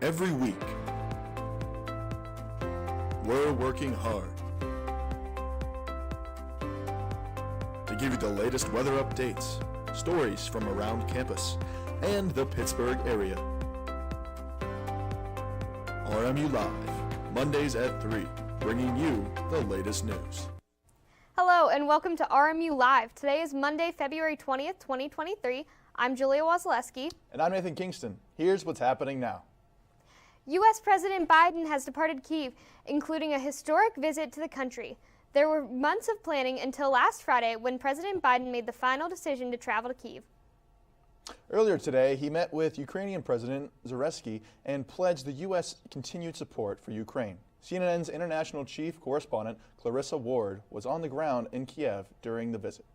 Every week, we're working hard to give you the latest weather updates, stories from around campus and the Pittsburgh area. RMU Live, Mondays at 3, bringing you the latest news. Hello and welcome to RMU Live. Today is Monday, February 20th, 2023. I'm Julia Wazaleski. And I'm Nathan Kingston. Here's what's happening now. U.S. President Biden has departed Kyiv, including a historic visit to the country. There were months of planning until last Friday when President Biden made the final decision to travel to Kyiv. Earlier today, he met with Ukrainian President Zelensky and pledged the U.S. continued support for Ukraine. CNN's international chief correspondent Clarissa Ward was on the ground in Kiev during the visit.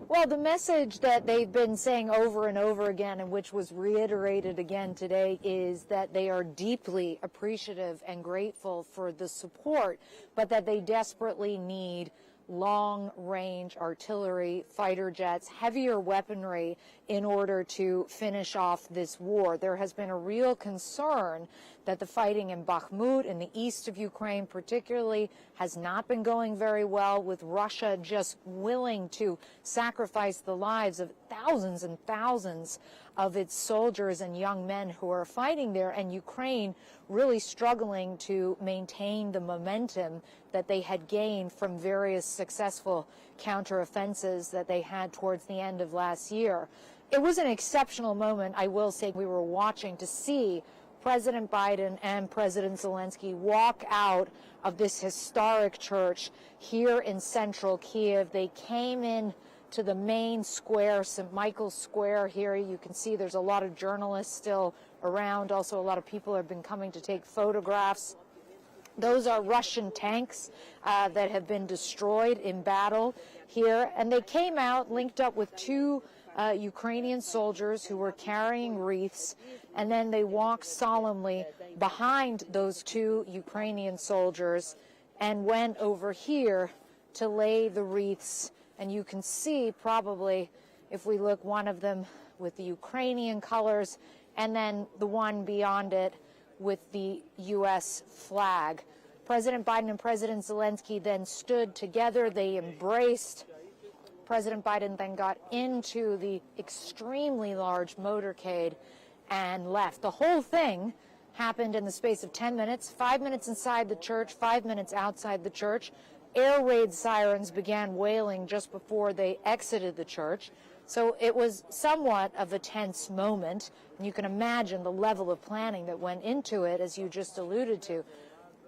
Well, the message that they've been saying over and over again, and which was reiterated again today, is that they are deeply appreciative and grateful for the support, but that they desperately need long-range artillery, fighter jets, heavier weaponry in order to finish off this war. There has been a real concern that the fighting in Bakhmut, in the east of Ukraine particularly, has not been going very well, with Russia just willing to sacrifice the lives of thousands and thousands of its soldiers and young men who are fighting there, and Ukraine really struggling to maintain the momentum that they had gained from various successful counteroffensives that they had towards the end of last year. It was an exceptional moment, I will say. We were watching to see President Biden and President Zelensky walk out of this historic church here in central Kyiv. They came in to the main square, St. Michael's Square here. You can see there's a lot of journalists still around. Also, a lot of people have been coming to take photographs. Those are Russian tanks that have been destroyed in battle here. And they came out linked up with two Ukrainian soldiers who were carrying wreaths, and then they walked solemnly behind those two Ukrainian soldiers and went over here to lay the wreaths. And you can see probably, if we look, one of them with the Ukrainian colors, and then the one beyond it with the U.S. flag. President Biden and President Zelensky then stood together. They embraced. President Biden then got into the extremely large motorcade and left. The whole thing happened in the space of 10 minutes, 5 minutes inside the church, 5 minutes outside the church. Air raid sirens began wailing just before they exited the church. So it was somewhat of a tense moment, and you can imagine the level of planning that went into it, as you just alluded to.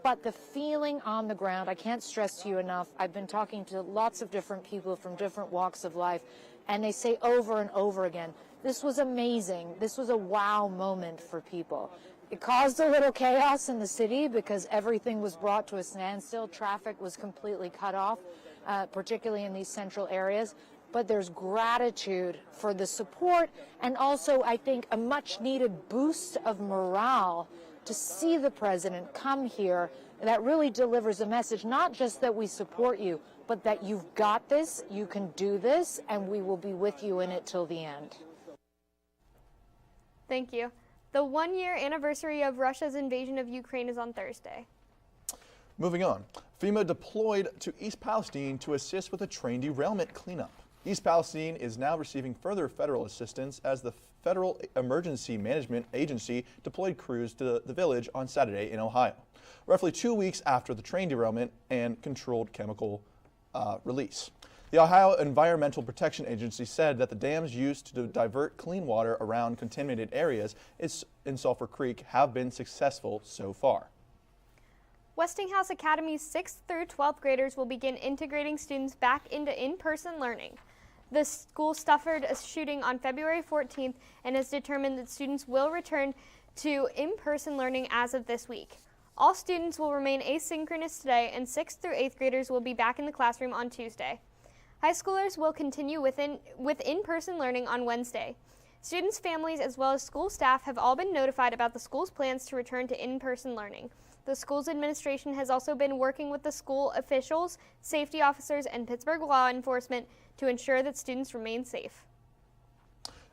But the feeling on the ground, I can't stress to you enough. I've been talking to lots of different people from different walks of life, and they say over and over again, this was amazing. This was a wow moment for people. It caused a little chaos in the city because everything was brought to a standstill. Traffic was completely cut off, particularly in these central areas. But there's gratitude for the support, and also, I think, a much-needed boost of morale to see the president come here. That really delivers a message, not just that we support you, but that you've got this, you can do this, and we will be with you in it till the end. Thank you. The one-year anniversary of Russia's invasion of Ukraine is on Thursday. Moving on, FEMA deployed to East Palestine to assist with a train derailment cleanup. East Palestine is now receiving further federal assistance as the Federal Emergency Management Agency deployed crews to the village on Saturday in Ohio, roughly 2 weeks after the train derailment and controlled chemical release. The Ohio Environmental Protection Agency said that the dams used to divert clean water around contaminated areas in Sulphur Creek have been successful so far. Westinghouse Academy's 6th through 12th graders will begin integrating students back into in-person learning. The school suffered a shooting on February 14th and has determined that students will return to in-person learning as of this week. All students will remain asynchronous today, and 6th through 8th graders will be back in the classroom on Tuesday. High schoolers will continue with in-person learning on Wednesday. Students, families, as well as school staff have all been notified about the school's plans to return to in-person learning. The school's administration has also been working with the school officials, safety officers, and Pittsburgh law enforcement to ensure that students remain safe.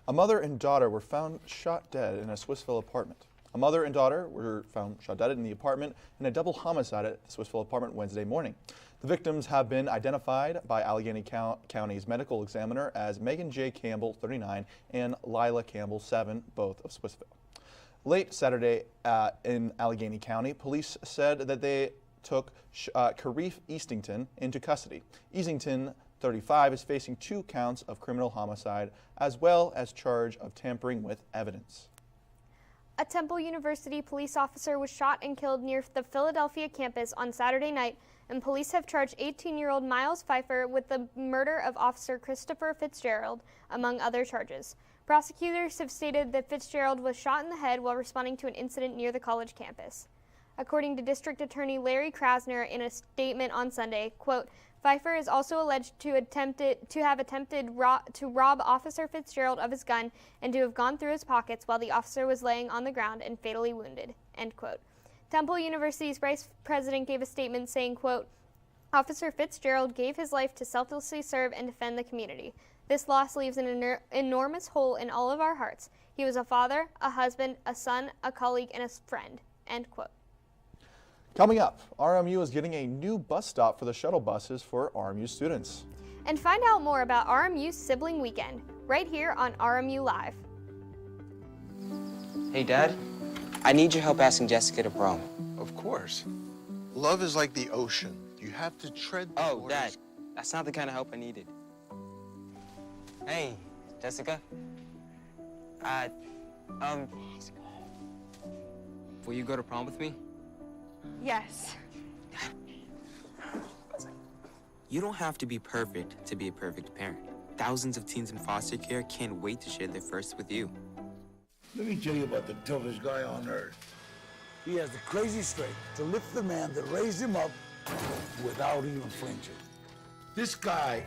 A mother and daughter were found shot dead in a Swissville apartment. A mother and daughter were found shot dead in the apartment in a double homicide at the Swissville apartment Wednesday morning. The victims have been identified by Allegheny County's medical examiner as Megan J. Campbell, 39, and Lila Campbell, 7, both of Swissville. Late Saturday in Allegheny County, police said that they took Karif Eastington into custody. Eastington, 35, is facing 2 counts of criminal homicide as well as charge of tampering with evidence. A Temple University police officer was shot and killed near the Philadelphia campus on Saturday night, and police have charged 18-year-old Miles Pfeiffer with the murder of Officer Christopher Fitzgerald, among other charges. Prosecutors have stated that Fitzgerald was shot in the head while responding to an incident near the college campus. According to District Attorney Larry Krasner in a statement on Sunday, quote, Pfeiffer is also alleged to have attempted to rob Officer Fitzgerald of his gun and to have gone through his pockets while the officer was laying on the ground and fatally wounded, end quote. Temple University's vice president gave a statement saying, quote, Officer Fitzgerald gave his life to selflessly serve and defend the community. This loss leaves an enormous hole in all of our hearts. He was a father, a husband, a son, a colleague, and a friend, end quote. Coming up, RMU is getting a new bus stop for the shuttle buses for RMU students. And find out more about RMU's Sibling Weekend, right here on RMU Live. Hey, Dad. I need your help asking Jessica to prom. Of course. Love is like the ocean. You have to tread the Oh, waters. Dad, that's not the kind of help I needed. Hey, Jessica. Will you go to prom with me? Yes. You don't have to be perfect to be a perfect parent. Thousands of teens in foster care can't wait to share their first with you. Let me tell you about the toughest guy on earth. He has the crazy strength to lift the man that raised him up without even flinching. This guy,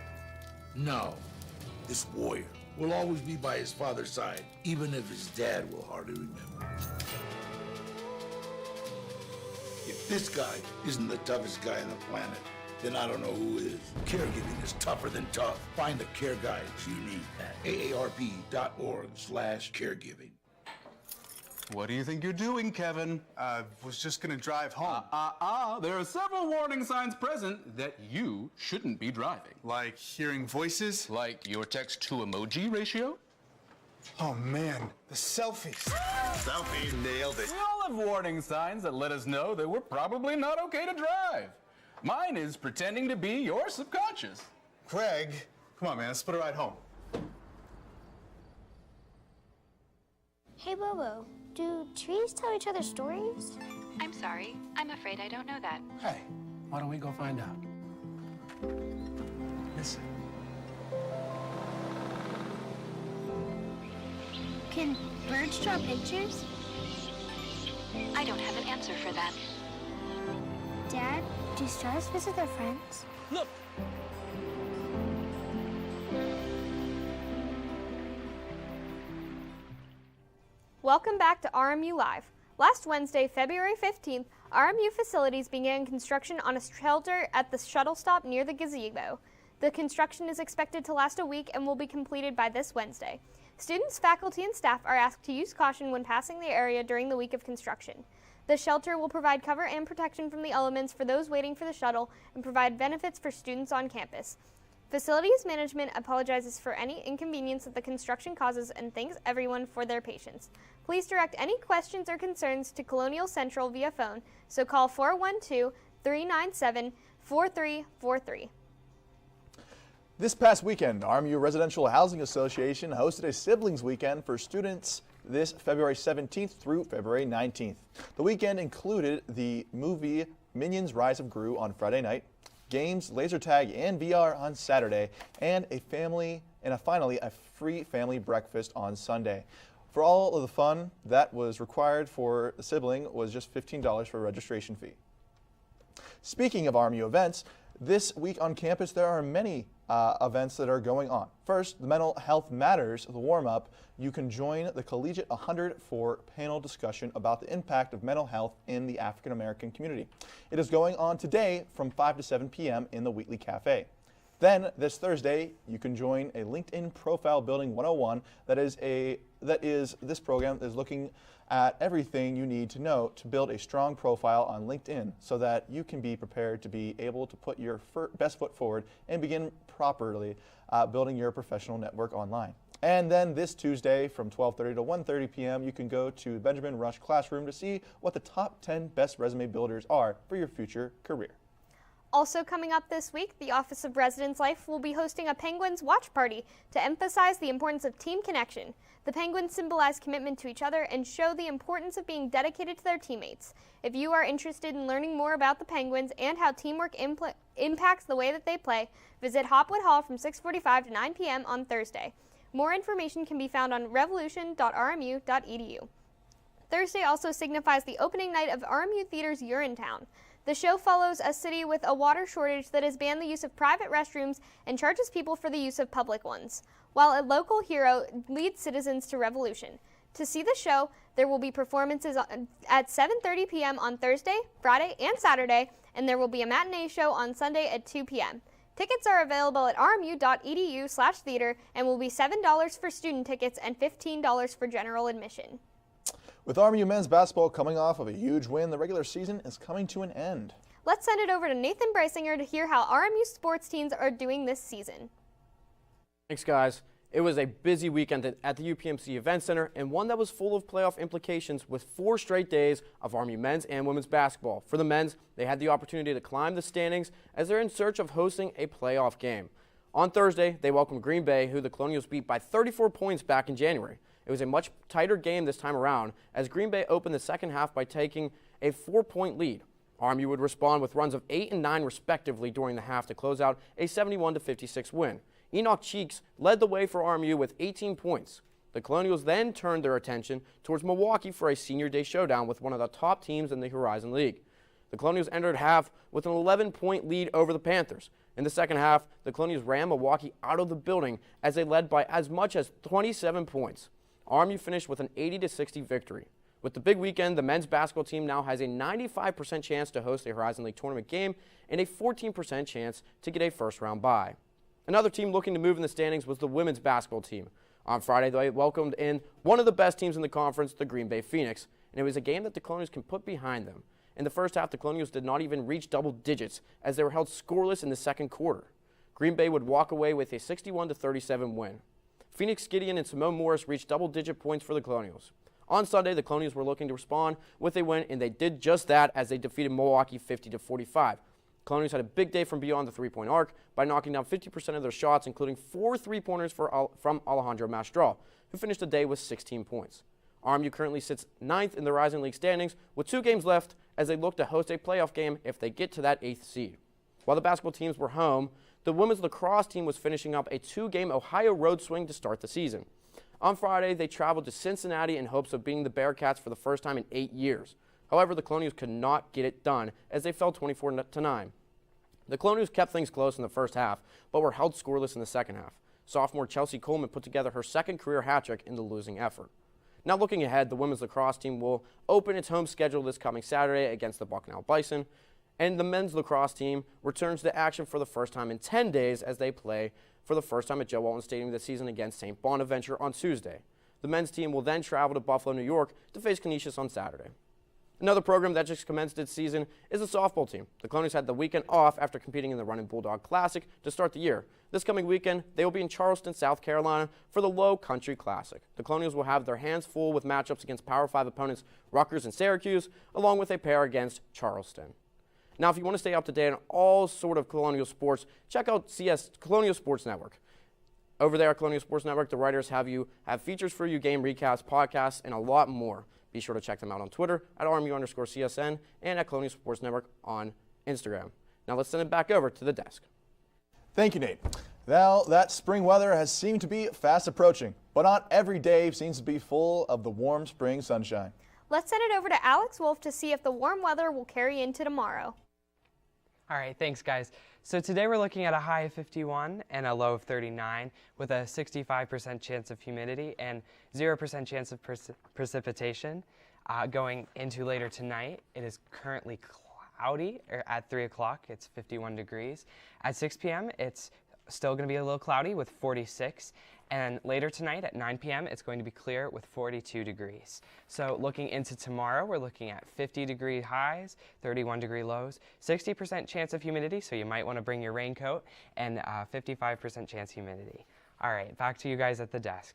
no, this warrior, will always be by his father's side, even if his dad will hardly remember. If this guy isn't the toughest guy on the planet, then I don't know who is. Caregiving is tougher than tough. Find the care guides you need at aarp.org/caregiving. What do you think you're doing, Kevin? Was just gonna drive home. There are several warning signs present that you shouldn't be driving. Like hearing voices? Like your text-to-emoji ratio? Oh man, the selfies. Selfie nailed it. We all have warning signs that let us know that we're probably not okay to drive. Mine is pretending to be your subconscious. Craig, come on man, let's split a ride home. Hey Bobo, do trees tell each other stories? I'm sorry. I'm afraid I don't know that. Hey, why don't we go find out? Listen. Can birds draw pictures? I don't have an answer for that. Dad, do stars visit their friends? Look! Welcome back to RMU Live. Last Wednesday, February 15th, RMU facilities began construction on a shelter at the shuttle stop near the gazebo. The construction is expected to last a week and will be completed by this Wednesday. Students, faculty, and staff are asked to use caution when passing the area during the week of construction. The shelter will provide cover and protection from the elements for those waiting for the shuttle and provide benefits for students on campus. Facilities management apologizes for any inconvenience that the construction causes and thanks everyone for their patience. Please direct any questions or concerns to Colonial Central via phone, so call 412-397-4343. This past weekend, RMU Residential Housing Association hosted a siblings weekend for students this February 17th through February 19th. The weekend included the movie Minions Rise of Gru on Friday night, games, laser tag, and VR on Saturday, and finally a free family breakfast on Sunday. For all of the fun that was required for a sibling was just $15 for a registration fee. Speaking of RMU events, this week on campus there are many events that are going on. First, the Mental Health Matters, the warm-up. You can join the Collegiate 100 for panel discussion about the impact of mental health in the African American community. It is going on today from 5 to 7 p.m. in the Wheatley Cafe. Then this Thursday, you can join a LinkedIn Profile Building 101. This program is looking at everything you need to know to build a strong profile on LinkedIn so that you can be prepared to be able to put your best foot forward and begin properly building your professional network online. And then this Tuesday from 12:30 to 1:30 p.m. you can go to Benjamin Rush Classroom to see what the top 10 best resume builders are for your future career. Also coming up this week, the Office of Residence Life will be hosting a Penguins watch party to emphasize the importance of team connection. The Penguins symbolize commitment to each other and show the importance of being dedicated to their teammates. If you are interested in learning more about the Penguins and how teamwork impacts the way that they play, visit Hopwood Hall from 6:45 to 9 p.m. on Thursday. More information can be found on revolution.rmu.edu. Thursday also signifies the opening night of RMU Theater's Urinetown. The show follows a city with a water shortage that has banned the use of private restrooms and charges people for the use of public ones, while a local hero leads citizens to revolution. To see the show, there will be performances at 7:30 p.m. on Thursday, Friday, and Saturday, and there will be a matinee show on Sunday at 2 p.m. Tickets are available at rmu.edu/theater and will be $7 for student tickets and $15 for general admission. With RMU men's basketball coming off of a huge win, the regular season is coming to an end. Let's send it over to Nathan Breisinger to hear how RMU sports teams are doing this season. Thanks, guys. It was a busy weekend at the UPMC Event Center and one that was full of playoff implications with 4 straight days of RMU men's and women's basketball. For the men's, they had the opportunity to climb the standings as they're in search of hosting a playoff game. On Thursday, they welcomed Green Bay, who the Colonials beat by 34 points back in January. It was a much tighter game this time around as Green Bay opened the second half by taking a 4-point lead. RMU would respond with runs of 8 and 9 respectively during the half to close out a 71-56 win. Enoch Cheeks led the way for RMU with 18 points. The Colonials then turned their attention towards Milwaukee for a senior day showdown with one of the top teams in the Horizon League. The Colonials entered half with an 11-point lead over the Panthers. In the second half, the Colonials ran Milwaukee out of the building as they led by as much as 27 points. RMU finished with an 80-60 victory. With the big weekend, the men's basketball team now has a 95% chance to host a Horizon League tournament game and a 14% chance to get a first-round bye. Another team looking to move in the standings was the women's basketball team. On Friday, they welcomed in one of the best teams in the conference, the Green Bay Phoenix, and it was a game that the Colonials can put behind them. In the first half, the Colonials did not even reach double digits as they were held scoreless in the second quarter. Green Bay would walk away with a 61-37 win. Phoenix Gideon and Simone Morris reached double-digit points for the Colonials. On Sunday, the Colonials were looking to respond with a win, and they did just that as they defeated Milwaukee 50-45. Colonials had a big day from beyond the three-point arc by knocking down 50% of their shots, including 4 three-pointers from Alejandro Mastral, who finished the day with 16 points. RMU currently sits 9th in the Horizon League standings with 2 games left as they look to host a playoff game if they get to that 8th seed. While the basketball teams were home, the women's lacrosse team was finishing up a 2-game Ohio road swing to start the season. On Friday, they traveled to Cincinnati in hopes of beating the Bearcats for the first time in 8 years. However, the Colonials could not get it done as they fell 24-9. The Colonials kept things close in the first half, but were held scoreless in the second half. Sophomore Chelsea Coleman put together her second career hat-trick in the losing effort. Now looking ahead, the women's lacrosse team will open its home schedule this coming Saturday against the Bucknell Bison, and the men's lacrosse team returns to action for the first time in 10 days as they play for the first time at Joe Walton Stadium this season against St. Bonaventure on Tuesday. The men's team will then travel to Buffalo, New York to face Canisius on Saturday. Another program that just commenced its season is the softball team. The Colonials had the weekend off after competing in the Running Bulldog Classic to start the year. This coming weekend, they will be in Charleston, South Carolina for the Low Country Classic. The Colonials will have their hands full with matchups against Power 5 opponents Rutgers and Syracuse, along with a pair against Charleston. Now, if you want to stay up to date on all sort of Colonial sports, check out Colonial Sports Network. Over there at Colonial Sports Network, the writers have features for you, game recaps, podcasts, and a lot more. Be sure to check them out on Twitter at RMU_CSN and at Colonial Sports Network on Instagram. Now let's send it back over to the desk. Thank you, Nate. Now, that spring weather has seemed to be fast approaching, but not every day seems to be full of the warm spring sunshine. Let's send it over to Alex Wolf to see if the warm weather will carry into tomorrow. All right, thanks, guys. So today we're looking at a high of 51 and a low of 39 with a 65% chance of humidity and 0% chance of precipitation. Going into later tonight, it is currently cloudy at 3 o'clock. It's 51 degrees. At 6 p.m., it's still going to be a little cloudy with 46. And later tonight at 9 p.m., it's going to be clear with 42 degrees. So looking into tomorrow, we're looking at 50-degree highs, 31-degree lows, 60% chance of humidity, so you might want to bring your raincoat, and 55% chance humidity. All right, back to you guys at the desk.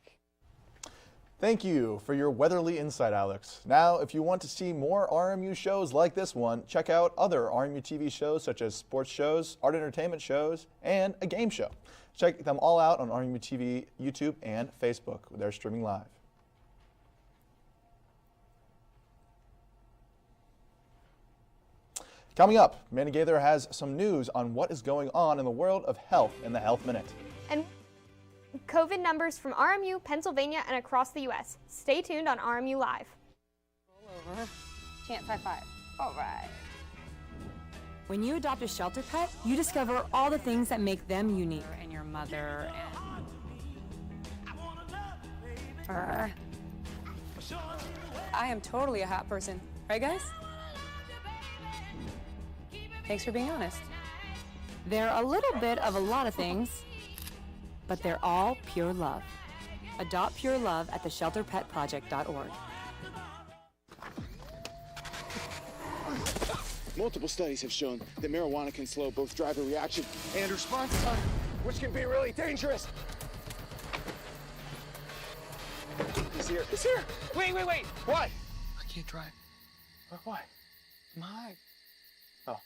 Thank you for your weatherly insight, Alex. Now, if you want to see more RMU shows like this one, check out other RMU-TV shows such as sports shows, art entertainment shows, and a game show. Check them all out on RMU-TV, YouTube, and Facebook. They're streaming live. Coming up, Mandy Gaither has some news on what is going on in the world of health in the Health Minute. And COVID numbers from RMU, Pennsylvania, and across the U.S. Stay tuned on RMU Live. Roll over. Chance high five. All right. When you adopt a shelter pet, you discover all the things that make them unique. And your mother and... I am totally a hot person. Right, guys? Thanks for being honest. They're a little bit of a lot of things, but they're all pure love. Adopt pure love at theshelterpetproject.org. Multiple studies have shown that marijuana can slow both driver reaction and response time, which can be really dangerous. He's here. He's here. Wait. What? I can't drive. Why? My. Oh.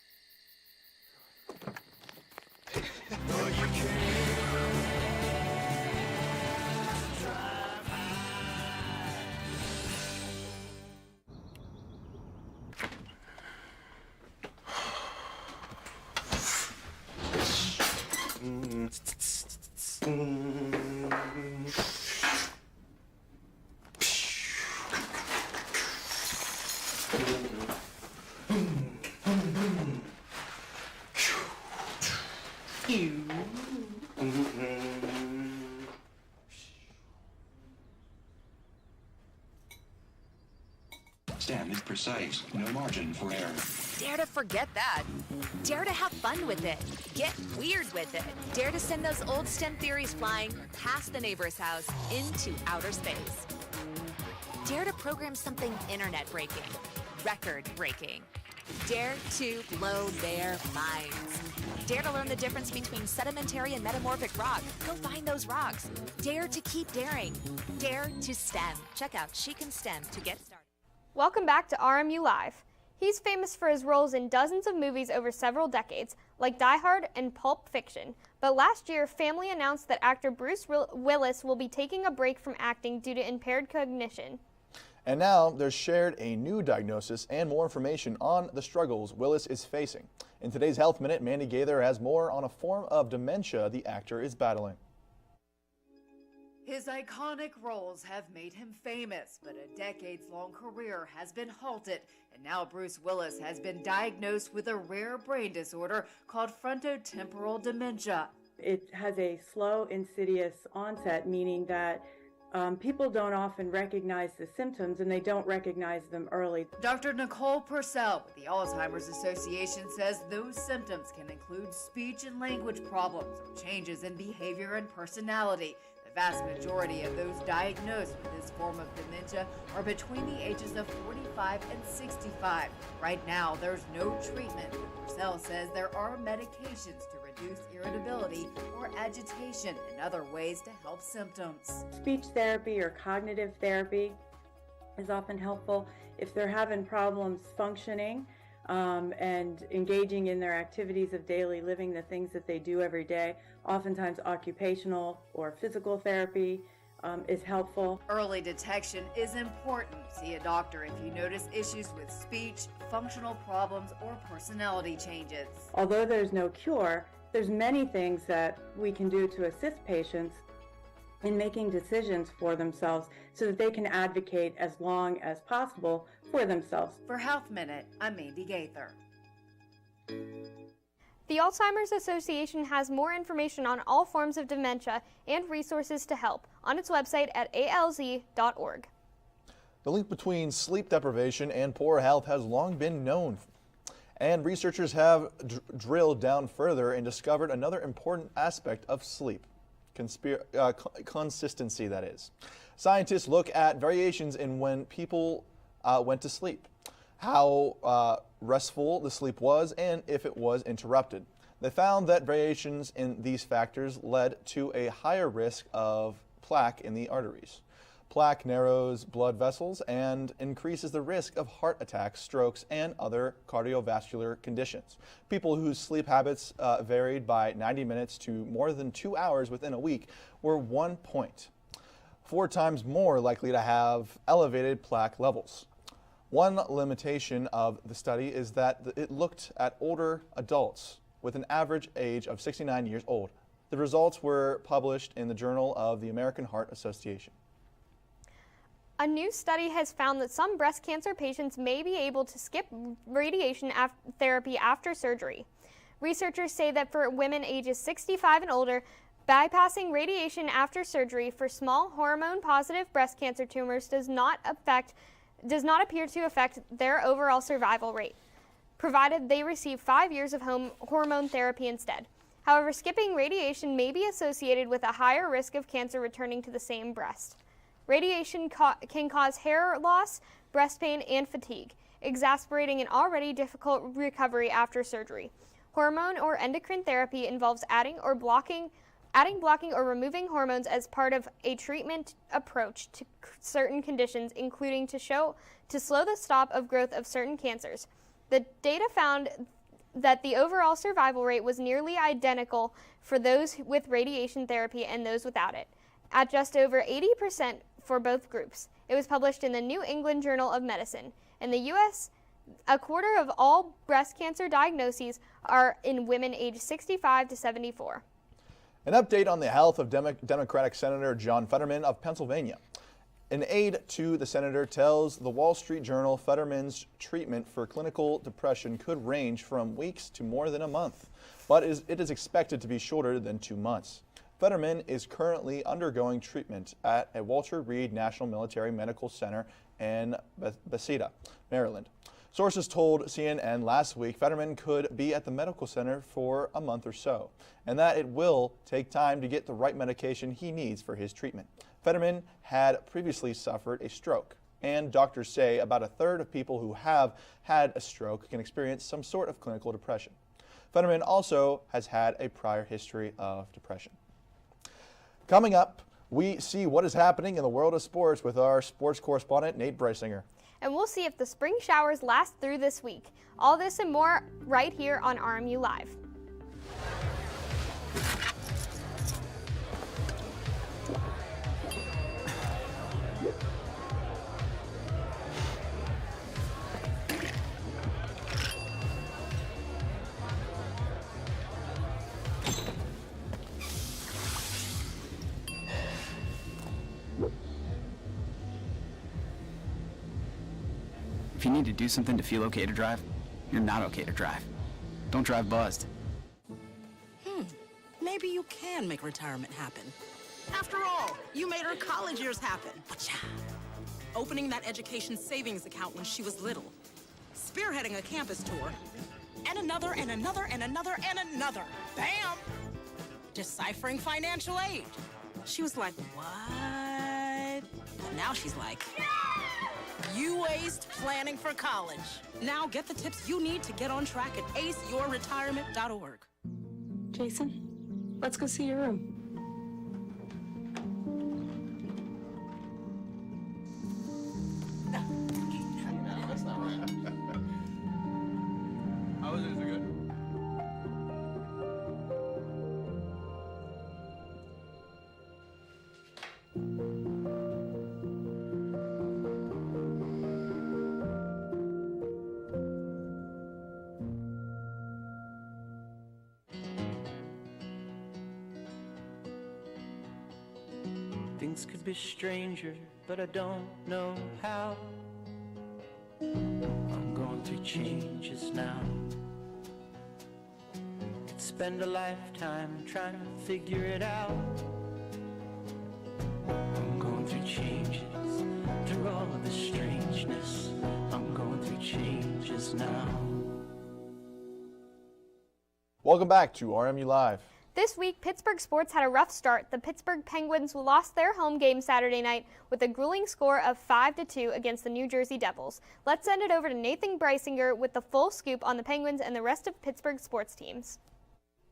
Stand is precise, no margin for error. Dare to forget that. Dare to have fun with it. Get weird with it. Dare to send those old STEM theories flying past the neighbor's house into outer space. Dare to program something internet-breaking, record-breaking. Dare to blow their minds. Dare to learn the difference between sedimentary and metamorphic rock. Go find those rocks. Dare to keep daring. Dare to STEM. Check out She Can STEM to get started. Welcome back to RMU Live. He's famous for his roles in dozens of movies over several decades, like Die Hard and Pulp Fiction. But last year, Family announced that actor Bruce Willis will be taking a break from acting due to impaired cognition. And now there's shared a new diagnosis and more information on the struggles Willis is facing. In today's Health Minute, Mandy Gaither has more on a form of dementia the actor is battling. His iconic roles have made him famous, but a decades-long career has been halted, and now Bruce Willis has been diagnosed with a rare brain disorder called frontotemporal dementia. It has a slow, insidious onset, meaning that people don't often recognize the symptoms and they don't recognize them early. Dr. Nicole Purcell with the Alzheimer's Association says those symptoms can include speech and language problems or changes in behavior and personality. The vast majority of those diagnosed with this form of dementia are between the ages of 45 and 65. Right now, there's no treatment. Purcell says there are medications to reduce irritability or agitation and other ways to help symptoms. Speech therapy or cognitive therapy is often helpful if they're having problems functioning and engaging in their activities of daily living, the things that they do every day. Oftentimes occupational or physical therapy is helpful. Early detection is important. See a doctor if you notice issues with speech, functional problems, or personality changes. Although there's no cure, there's many things that we can do to assist patients in making decisions for themselves so that they can advocate as long as possible for themselves. For Health Minute, I'm Mandy Gaither. The Alzheimer's Association has more information on all forms of dementia and resources to help on its website at alz.org. The link between sleep deprivation and poor health has long been known. And researchers have drilled down further and discovered another important aspect of sleep. Consistency, that is. Scientists look at variations in when people went to sleep, how restful the sleep was, and if it was interrupted. They found that variations in these factors led to a higher risk of plaque in the arteries. Plaque narrows blood vessels and increases the risk of heart attacks, strokes, and other cardiovascular conditions. People whose sleep habits varied by 90 minutes to more than 2 hours within a week were 1 point, 4 times more likely to have elevated plaque levels. One limitation of the study is that it looked at older adults with an average age of 69 years old. The results were published in the Journal of the American Heart Association. A new study has found that some breast cancer patients may be able to skip radiation therapy after surgery. Researchers say that for women ages 65 and older, bypassing radiation after surgery for small hormone-positive breast cancer tumors does not appear to affect their overall survival rate, provided they receive 5 years of hormone therapy instead. However, skipping radiation may be associated with a higher risk of cancer returning to the same breast. Radiation can cause hair loss, breast pain, and fatigue, exacerbating an already difficult recovery after surgery. Hormone or endocrine therapy involves adding, blocking, or removing hormones as part of a treatment approach to certain conditions, including to slow the stop of growth of certain cancers. The data found that the overall survival rate was nearly identical for those with radiation therapy and those without it, at just over 80% for both groups. It was published in the New England Journal of Medicine. In the U.S., a quarter of all breast cancer diagnoses are in women aged 65 to 74. An update on the health of Democratic Senator John Fetterman of Pennsylvania. An aide to the senator tells the Wall Street Journal Fetterman's treatment for clinical depression could range from weeks to more than a month, but it is expected to be shorter than 2 months. Fetterman is currently undergoing treatment at a Walter Reed National Military Medical Center in Bethesda, Maryland. Sources told CNN last week Fetterman could be at the medical center for a month or so, and that it will take time to get the right medication he needs for his treatment. Fetterman had previously suffered a stroke, and doctors say about a third of people who have had a stroke can experience some sort of clinical depression. Fetterman also has had a prior history of depression. Coming up, we see what is happening in the world of sports with our sports correspondent, Nate Breisinger. And we'll see if the spring showers last through this week. All this and more right here on RMU Live. If you need to do something to feel okay to drive, you're not okay to drive. Don't drive buzzed. Maybe you can make retirement happen. After all, you made her college years happen. Opening that education savings account when she was little. Spearheading a campus tour. And another, and another, and another, and another. Bam! Deciphering financial aid. She was like, what? But now she's like, you aced planning for college. Now get the tips you need to get on track at aceyourretirement.org. Jason, let's go see your room. That's not right. How is it? Is it good? Things could be stranger, but I don't know how. I'm going through changes now. Could spend a lifetime trying to figure it out. I'm going through changes, through all of the strangeness. I'm going through changes now. Welcome back to RMU Live. This week, Pittsburgh sports had a rough start. The Pittsburgh Penguins lost their home game Saturday night with a grueling score of 5-2 against the New Jersey Devils. Let's send it over to Nathan Breisinger with the full scoop on the Penguins and the rest of Pittsburgh's sports teams.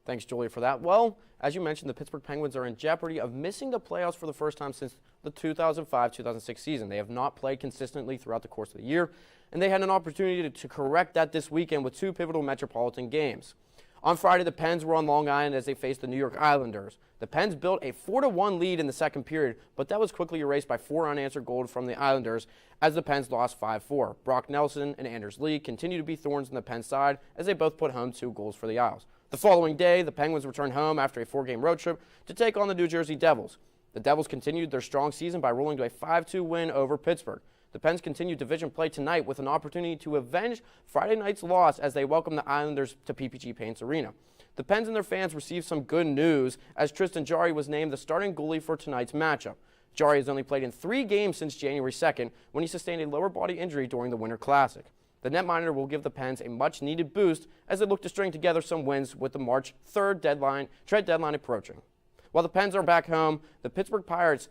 Thanks, Julia, for that. Well, as you mentioned, the Pittsburgh Penguins are in jeopardy of missing the playoffs for the first time since the 2005-2006 season. They have not played consistently throughout the course of the year, and they had an opportunity to correct that this weekend with two pivotal Metropolitan games. On Friday, the Pens were on Long Island as they faced the New York Islanders. The Pens built a 4-1 lead in the second period, but that was quickly erased by 4 unanswered goals from the Islanders as the Pens lost 5-4. Brock Nelson and Anders Lee continue to be thorns in the Pens' side as they both put home 2 goals for the Isles. The following day, the Penguins returned home after a 4-game road trip to take on the New Jersey Devils. The Devils continued their strong season by rolling to a 5-2 win over Pittsburgh. The Pens continued division play tonight with an opportunity to avenge Friday night's loss as they welcome the Islanders to PPG Paints Arena. The Pens and their fans received some good news as Tristan Jarry was named the starting goalie for tonight's matchup. Jarry has only played in 3 games since January 2nd when he sustained a lower body injury during the Winter Classic. The netminder will give the Pens a much-needed boost as they look to string together some wins with the March 3rd trade deadline approaching. While the Pens are back home, the Pittsburgh Pirates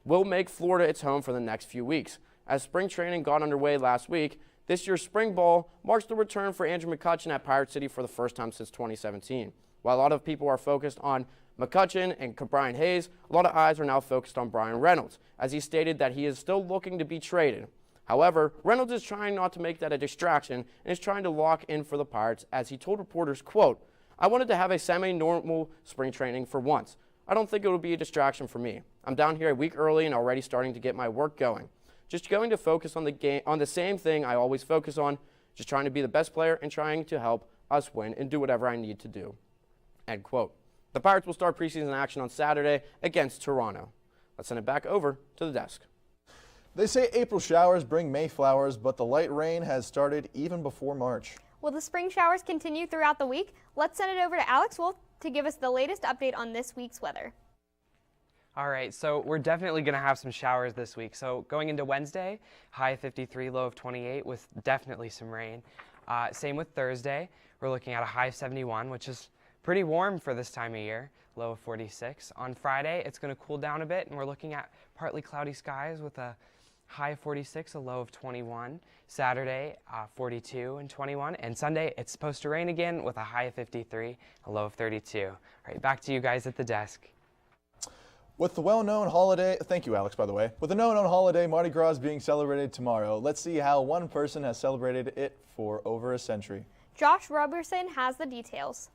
will make Florida its home for the next few weeks. As spring training got underway last week, this year's spring ball marks the return for Andrew McCutchen at Pirate City for the first time since 2017. While a lot of people are focused on McCutchen and Brian Hayes, a lot of eyes are now focused on Brian Reynolds, as he stated that he is still looking to be traded. However, Reynolds is trying not to make that a distraction and is trying to lock in for the Pirates, as he told reporters, quote, "I wanted to have a semi-normal spring training for once. I don't think it will be a distraction for me. I'm down here a week early and already starting to get my work going. Just going to focus on the game, on the same thing I always focus on, just trying to be the best player and trying to help us win and do whatever I need to do." End quote. The Pirates will start preseason action on Saturday against Toronto. Let's send it back over to the desk. They say April showers bring May flowers, but the light rain has started even before March. Will the spring showers continue throughout the week? Let's send it over to Alex Wolf to give us the latest update on this week's weather. All right, so we're definitely going to have some showers this week. So going into Wednesday, high of 53, low of 28 with definitely some rain. Same with Thursday. We're looking at a high of 71, which is pretty warm for this time of year, low of 46. On Friday, it's going to cool down a bit, and we're looking at partly cloudy skies with a high of 46, a low of 21. Saturday, 42 and 21. And Sunday, it's supposed to rain again with a high of 53, a low of 32. All right, back to you guys at the desk. With the well-known holiday, thank you, Alex, by the way. With the known holiday, Mardi Gras is being celebrated tomorrow. Let's see how one person has celebrated it for over a century. Josh Robertson has the details.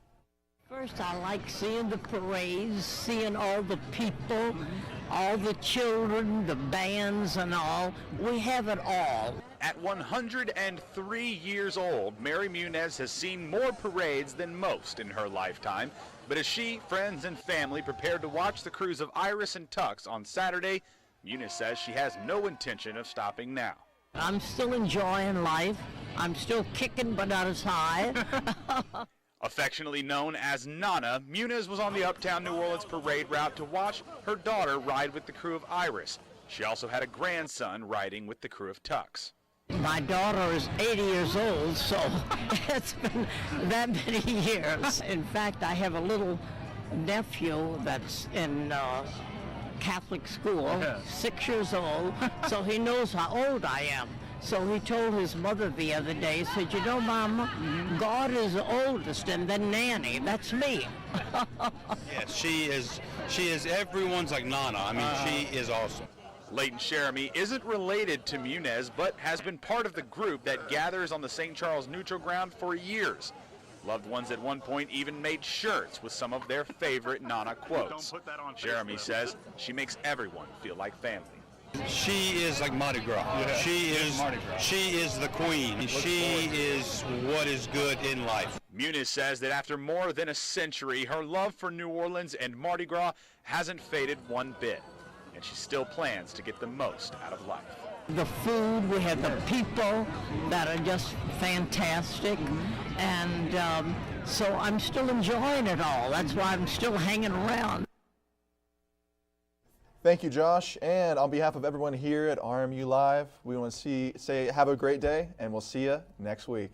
First, I like seeing the parades, seeing all the people, all the children, the bands and all. We have it all. At 103 years old, Mary Munez has seen more parades than most in her lifetime. But as she, friends, and family prepared to watch the crews of Iris and Tux on Saturday, Munez says she has no intention of stopping now. I'm still enjoying life. I'm still kicking, but not as high. Affectionately known as Nana, Munez was on the Uptown New Orleans parade route to watch her daughter ride with the crew of Iris. She also had a grandson riding with the crew of Tux. My daughter is 80 years old, so it's been that many years. In fact, I have a little nephew that's in Catholic school, 6 years old, so he knows how old I am. So he told his mother the other day, said, "You know, Mama, God is the oldest, and then Nanny, that's me." Yes, she is everyone's like Nana. I mean, she is awesome. Leighton Sheremy isn't related to Munez, but has been part of the group that gathers on the St. Charles Neutral Ground for years. Loved ones at one point even made shirts with some of their favorite Nana quotes. Sheremy says she makes everyone feel like family. She is like Mardi Gras. Yeah. She is the queen. She is what is good in life. Munez says that after more than a century, her love for New Orleans and Mardi Gras hasn't faded one bit, and she still plans to get the most out of life. The food, we have the people that are just fantastic, and so I'm still enjoying it all. That's why I'm still hanging around. Thank you, Josh. And on behalf of everyone here at RMU Live, we want to say have a great day, and we'll see you next week.